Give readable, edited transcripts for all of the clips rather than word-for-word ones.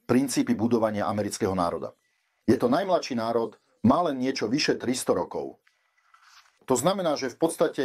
princípy budovania amerického národa. Je to najmladší národ, má len niečo vyše 300 rokov. To znamená, že v podstate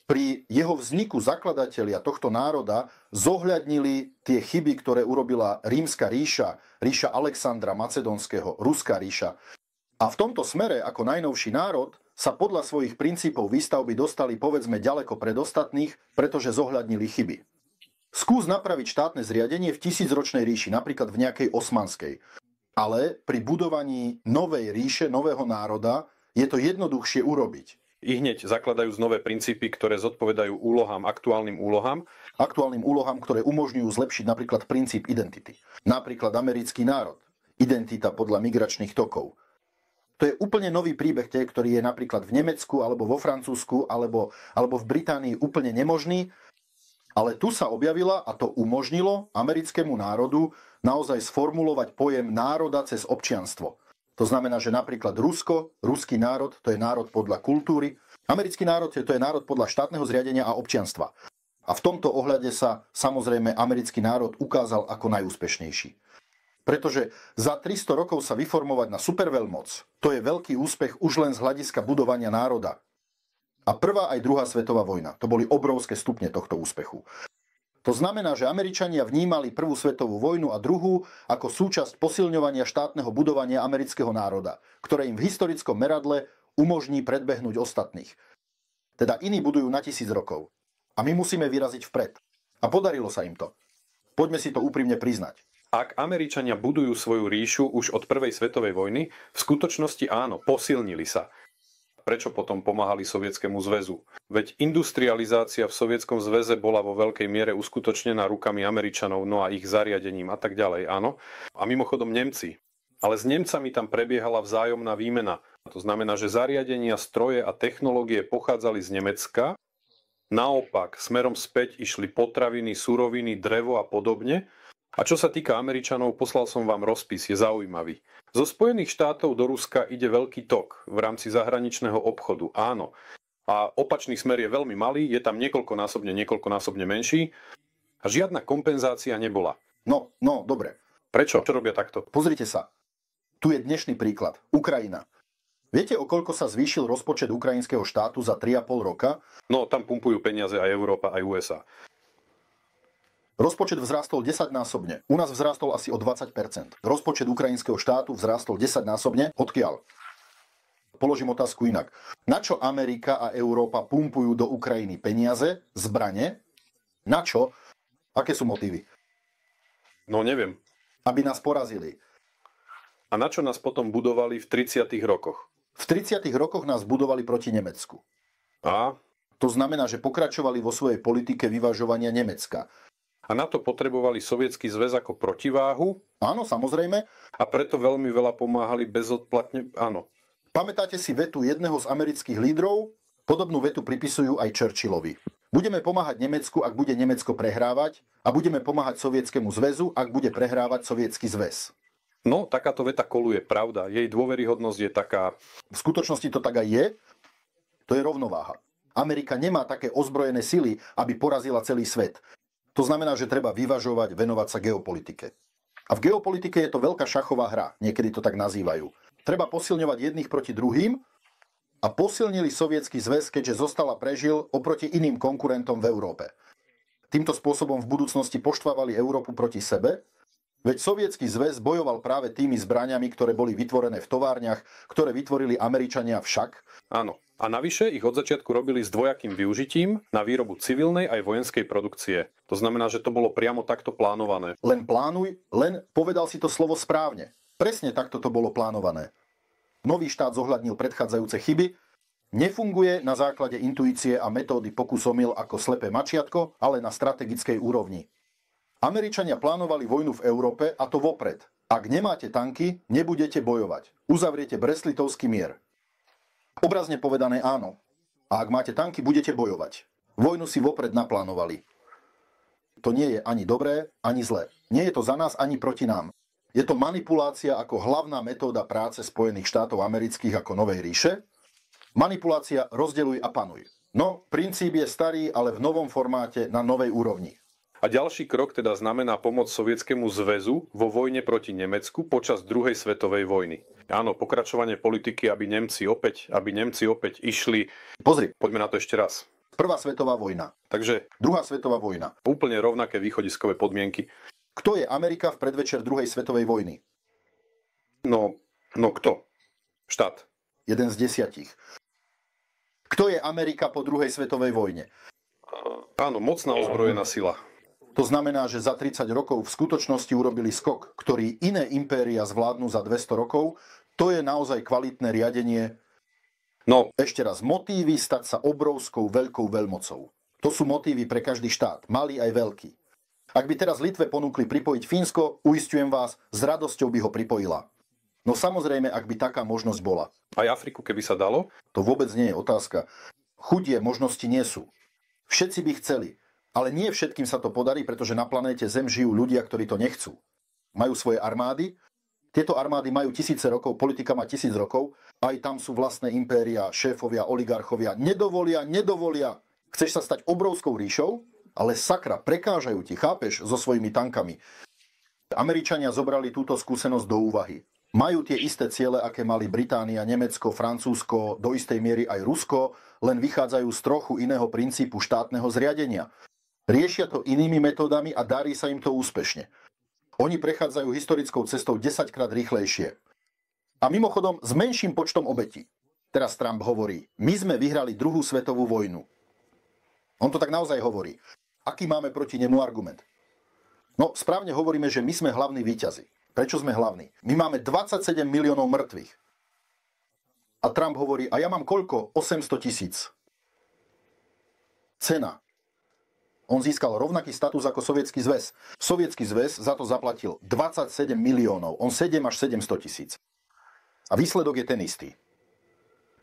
pri jeho vzniku zakladatelia tohto národa zohľadnili tie chyby, ktoré urobila Rímska ríša, ríša Alexandra Macedónskeho, Ruská ríša. A v tomto smere, ako najnovší národ, sa podľa svojich princípov výstavby dostali povedzme ďaleko pred ostatných, pretože zohľadnili chyby. Skús napraviť štátne zriadenie v tisícročnej ríši, napríklad v nejakej osmanskej. Ale pri budovaní novej ríše, nového národa, je to jednoduchšie urobiť. I hneď zakladajú nové princípy, ktoré zodpovedajú aktuálnym úlohám, ktoré umožňujú zlepšiť napríklad princíp identity. Napríklad americký národ. Identita podľa migračných tokov. To je úplne nový príbeh, ktorý je napríklad v Nemecku, alebo vo Francúzsku, alebo v Británii úplne nemožný. Ale tu sa objavila a to umožnilo americkému národu naozaj sformulovať pojem národa cez občianstvo. To znamená, že napríklad ruský národ, to je národ podľa kultúry. Americký národ, to je národ podľa štátneho zriadenia a občianstva. A v tomto ohľade sa samozrejme americký národ ukázal ako najúspešnejší. Pretože za 300 rokov sa vyformovať na superveľmoc, to je veľký úspech už len z hľadiska budovania národa. A prvá aj druhá svetová vojna, to boli obrovské stupne tohto úspechu. To znamená, že Američania vnímali prvú svetovú vojnu a druhú ako súčasť posilňovania štátneho budovania amerického národa, ktoré im v historickom meradle umožní predbehnúť ostatných. Teda iní budujú na 1000 rokov. A my musíme vyraziť vpred. A podarilo sa im to. Poďme si to úprimne priznať. Ak Američania budujú svoju ríšu už od prvej svetovej vojny, v skutočnosti áno, posilnili sa. Prečo potom pomáhali Sovietskému zväzu? Veď industrializácia v Sovietskom zväze bola vo veľkej miere uskutočnená rukami Američanov, no a ich zariadením a tak ďalej, áno. A mimochodom Nemci. Ale s Nemcami tam prebiehala vzájomná výmena. To znamená, že zariadenia, stroje a technológie pochádzali z Nemecka. Naopak, smerom späť išli potraviny, suroviny, drevo a podobne. A čo sa týka Američanov, poslal som vám rozpis, je zaujímavý. Zo Spojených štátov do Ruska ide veľký tok v rámci zahraničného obchodu, áno. A opačný smer je veľmi malý, je tam niekoľkonásobne menší a žiadna kompenzácia nebola. No, dobre. Prečo? Čo robia takto? Pozrite sa. Tu je dnešný príklad. Ukrajina. Viete, o koľko sa zvýšil rozpočet ukrajinského štátu za 3,5 roka? No, tam pumpujú peniaze aj Európa, aj USA. Rozpočet vzrástol 10-násobne. U nás vzrástol asi o 20%. Rozpočet ukrajinského štátu vzrástol 10-násobne. Odkiaľ? Položím otázku inak. Na čo Amerika a Európa pumpujú do Ukrajiny peniaze, zbrane? Na čo? Aké sú motívy? No neviem. Aby nás porazili. A na čo nás potom budovali v 30. rokoch? V 30. rokoch nás budovali proti Nemecku. A? To znamená, že pokračovali vo svojej politike vyvažovania Nemecka. A na to potrebovali Sovietsky zväz ako protiváhu? Áno, samozrejme. A preto veľmi veľa pomáhali bezodplatne? Áno. Pamätáte si vetu jedného z amerických lídrov? Podobnú vetu pripisujú aj Churchillovi. Budeme pomáhať Nemecku, ak bude Nemecko prehrávať, a budeme pomáhať Sovietskému zväzu, ak bude prehrávať Sovietsky zväz. No, takáto veta koluje, pravda. Jej dôveryhodnosť je taká... V skutočnosti to tak aj je. To je rovnováha. Amerika nemá také ozbrojené sily, aby porazila celý svet. To znamená, že treba vyvažovať, venovať sa geopolitike. A v geopolitike je to veľká šachová hra, niekedy to tak nazývajú. Treba posilňovať jedných proti druhým a posilnili Sovietsky zväz, keďže zostal a prežil oproti iným konkurentom v Európe. Týmto spôsobom v budúcnosti poštvávali Európu proti sebe, veď Sovietsky zväz bojoval práve tými zbraňami, ktoré boli vytvorené v továrniach, ktoré vytvorili Američania však. Áno. A navyše ich od začiatku robili s dvojakým využitím na výrobu civilnej aj vojenskej produkcie. To znamená, že to bolo priamo takto plánované. Len plánuj, len povedal si to slovo správne. Presne takto to bolo plánované. Nový štát zohľadnil predchádzajúce chyby, nefunguje na základe intuície a metódy pokusomil ako slepé mačiatko, ale na strategickej úrovni. Američania plánovali vojnu v Európe a to vopred. Ak nemáte tanky, nebudete bojovať. Uzavriete Brest-Litovský mier. Obrazne povedané áno. A ak máte tanky, budete bojovať. Vojnu si vopred naplánovali. To nie je ani dobré, ani zlé. Nie je to za nás, ani proti nám. Je to manipulácia ako hlavná metóda práce Spojených štátov amerických ako Novej ríše. Manipulácia rozdeľuj a panuj. No, princíp je starý, ale v novom formáte na novej úrovni. A ďalší krok teda znamená pomoc Sovietskému zväzu vo vojne proti Nemecku počas druhej svetovej vojny. Áno, pokračovanie politiky, aby Nemci opäť išli. Pozri, Poďme na to ešte raz. Prvá svetová vojna, Takže druhá svetová vojna. úplne rovnaké východiskové podmienky. Kto je Amerika v predvečer druhej svetovej vojny? No kto? Štát. Jeden z 10. Kto je Amerika po druhej svetovej vojne? Áno, mocná ozbrojená sila. To znamená, že za 30 rokov v skutočnosti urobili skok, ktorý iné impéria zvládnu za 200 rokov. To je naozaj kvalitné riadenie. No, Ešte raz, motívy stať sa obrovskou veľkou veľmocou. To sú motívy pre každý štát, malý aj veľký. Ak by teraz Litve ponúkli pripojiť Fínsko, uisťujem vás, s radosťou by ho pripojila. No samozrejme, ak by taká možnosť bola. aj Afriku, keby sa dalo. To vôbec nie je otázka. Chudie možnosti nie sú. Všetci by chceli, ale nie všetkým sa to podarí, pretože na planéte Zem žijú ľudia, ktorí to nechcú. Majú svoje armády, tieto armády majú tisíce rokov, politika má 1000 rokov, aj tam sú vlastné impéria, šéfovia, oligarchovia. Nedovolia. Chceš sa stať obrovskou ríšou, ale sakra, prekážajú ti, chápeš, so svojimi tankami. Američania zobrali túto skúsenosť do úvahy. Majú tie isté ciele, aké mali Británia, Nemecko, Francúzsko, do istej miery aj Rusko, len vychádzajú z trochu iného princípu štátneho zriadenia. Riešia to inými metódami a darí sa im to úspešne. Oni prechádzajú historickou cestou 10-krát rýchlejšie. A mimochodom s menším počtom obetí. Teraz Trump hovorí, my sme vyhrali druhú svetovú vojnu. On to tak naozaj hovorí. Aký máme proti nemu argument? No, správne hovoríme, že my sme hlavní víťazi. Prečo sme hlavní? My máme 27 miliónov mŕtvych. A Trump hovorí, a ja mám koľko? 800 000. Cena. On získal rovnaký status ako Sovietsky zväz. Sovietsky zväz za to zaplatil 27 miliónov. On 7 až 700 000. A výsledok je ten istý.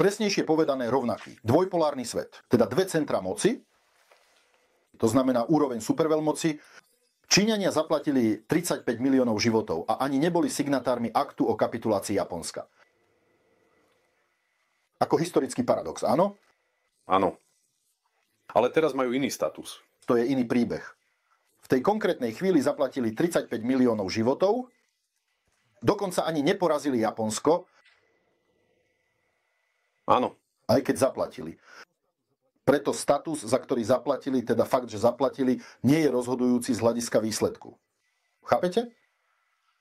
Presnejšie povedané rovnaký. Dvojpolárny svet. Teda dve centra moci, to znamená úroveň superveľmoci. Číňania zaplatili 35 miliónov životov a ani neboli signatármi aktu o kapitulácii Japonska. Ako historický paradox, áno? Áno. Ale teraz majú iný status. To je iný príbeh. V tej konkrétnej chvíli zaplatili 35 miliónov životov, dokonca ani neporazili Japonsko, Áno. aj keď zaplatili. Preto status, za ktorý zaplatili, teda fakt, že zaplatili, nie je rozhodujúci z hľadiska výsledku. Chápete?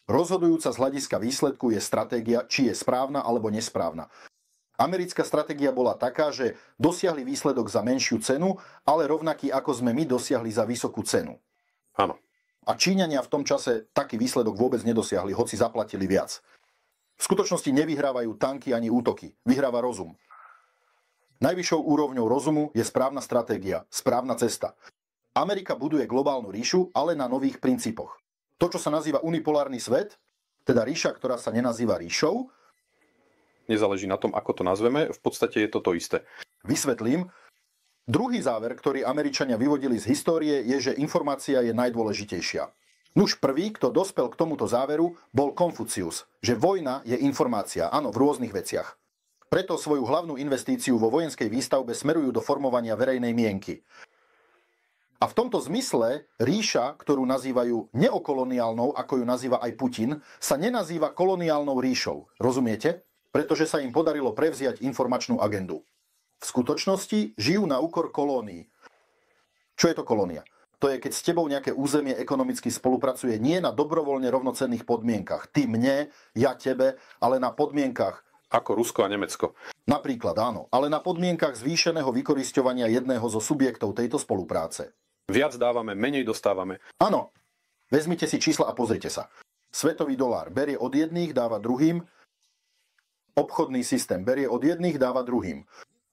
Rozhodujúca z hľadiska výsledku je stratégia, či je správna alebo nesprávna. Americká stratégia bola taká, že dosiahli výsledok za menšiu cenu, ale rovnaký ako sme my dosiahli za vysokú cenu. Áno. A Číňania v tom čase taký výsledok vôbec nedosiahli, hoci zaplatili viac. V skutočnosti nevyhrávajú tanky ani útoky, vyhráva rozum. Najvyššou úrovňou rozumu je správna stratégia, správna cesta. Amerika buduje globálnu ríšu, ale na nových princípoch. To, čo sa nazýva unipolárny svet, teda ríša, ktorá sa nenazýva ríšou, Nezáleží na tom, ako to nazveme, v podstate je to isté. vysvetlím. Druhý záver, ktorý Američania vyvodili z histórie, je, že informácia je najdôležitejšia. Nuž prvý, kto dospel k tomuto záveru, bol Konfucius, že vojna je informácia, áno, v rôznych veciach. Preto svoju hlavnú investíciu vo vojenskej výstavbe smerujú do formovania verejnej mienky. A v tomto zmysle ríša, ktorú nazývajú neokoloniálnou, ako ju nazýva aj Putin, sa nenazýva koloniálnou ríšou. Rozumiete? Pretože sa im podarilo prevziať informačnú agendu. V skutočnosti žijú na úkor kolónií. Čo je to kolónia? To je, keď s tebou nejaké územie ekonomicky spolupracuje nie na dobrovoľne rovnocenných podmienkach. Ty mne, ja tebe, ale na podmienkach. Ako Rusko a Nemecko. Napríklad áno, ale na podmienkach zvýšeného vykorisťovania jedného zo subjektov tejto spolupráce. Viac dávame, menej dostávame. Áno, vezmite si čísla a pozrite sa. Svetový dolár berie od jedných, dáva druhým. Obchodný systém berie od jedných, dáva druhým.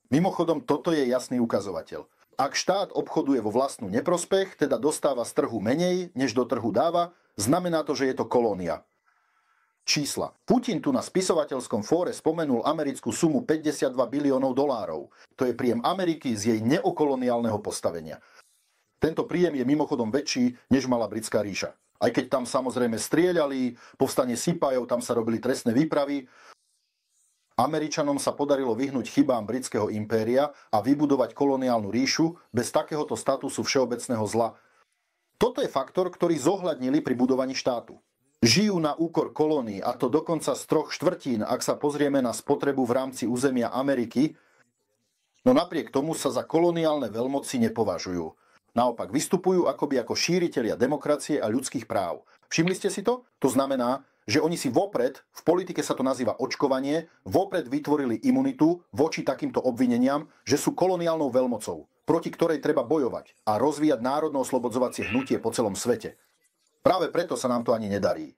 Mimochodom, toto je jasný ukazovateľ. Ak štát obchoduje vo vlastnú neprospech, teda dostáva z trhu menej, než do trhu dáva, znamená to, že je to kolónia. Čísla. Putin tu na spisovateľskom fóre spomenul americkú sumu 52 biliónov dolárov. To je príjem Ameriky z jej neokoloniálneho postavenia. Tento príjem je mimochodom väčší, než mala britská ríša. Aj keď tam samozrejme strieľali, povstanie Sipajov, tam sa robili trestné výpravy, Američanom sa podarilo vyhnúť chybám britského impéria a vybudovať koloniálnu ríšu bez takéhoto statusu všeobecného zla. Toto je faktor, ktorý zohľadnili pri budovaní štátu. Žijú na úkor kolónií, a to dokonca z 3/4, ak sa pozrieme na spotrebu v rámci územia Ameriky, no napriek tomu sa za koloniálne veľmoci nepovažujú. Naopak vystupujú akoby ako šíritelia demokracie a ľudských práv. Všimli ste si to? To znamená, že oni si vopred, v politike sa to nazýva očkovanie, vopred vytvorili imunitu voči takýmto obvineniam, že sú koloniálnou veľmocou, proti ktorej treba bojovať a rozvíjať národno-oslobodzovacie hnutie po celom svete. Práve preto sa nám to ani nedarí.